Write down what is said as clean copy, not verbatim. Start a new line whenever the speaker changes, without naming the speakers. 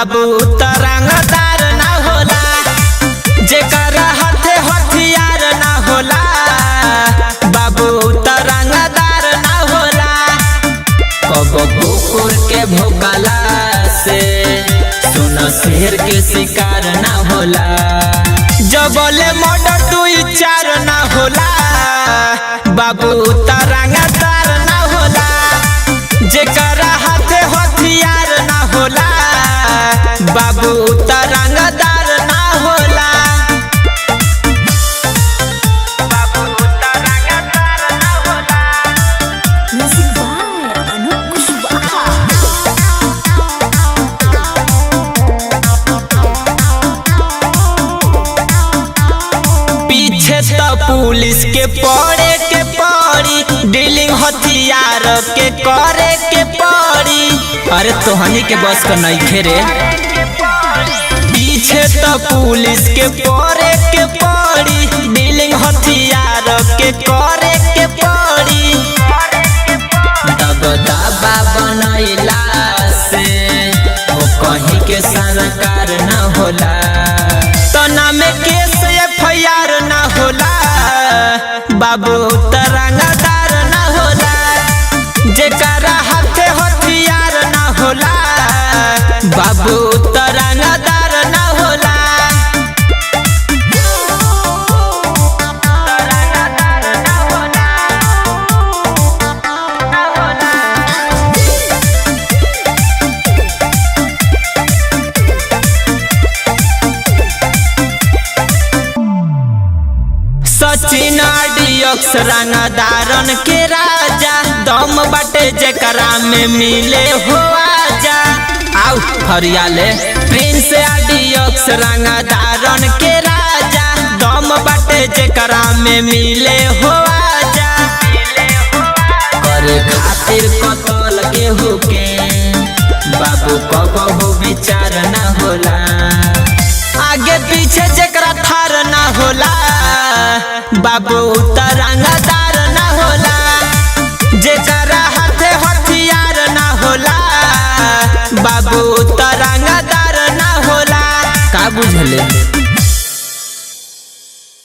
बाबू तरंगदार ना होला, जेकर हाथे हथियार ना होला, बाबू तरंगदार ना होला। कबो कुकुर के भोकला से सुनो शेर के शिकार ना होला, जबले मर्डर तू चार ना होला, बाबू तरंगदार ना होला, जेकर हाथे हथियार ना होला, बाबू तरंगदार ना होला। बाबू तरंगदार ना होला।
म्यूजिक बाय अनूप कुशवाहा।
पीछे तो पुलिस के पड़े के पड़ी, डीलिंग हथियार के करे के पड़ी। अरे तोहनी के बस का नइखे रे, पीछे तो पुलिस के पड़े के पड़ी, डीलिंग हथियार के करे के पड़ी। दबदबा बनैला से वो कहीं के सरकार न होला, तना में केस FIR ना होला, बाबू तरंगदार ना होला, जेकर हाथे हथियार ना होला, बाबू तरंगदार ना होला। तरंगदार ना होला, ना होला। सचिन डियक्स रंगदारन के राजा, दम बाटे जेकरा में मिले हो आजा। आउ हरियाले प्रिंस डियक्स रंगदारन के राजा, दम बाटे जेकरा में मिले हो आजा। करे खातिर कतल के होके बाबू कबहू विचार ना होला, आगे पीछे जेकरा थार ना होला, बाबू तरंगदार ना होला, जेकर हाथे हथियार ना होला, बाबू तरंगदार ना होला। का बुझले?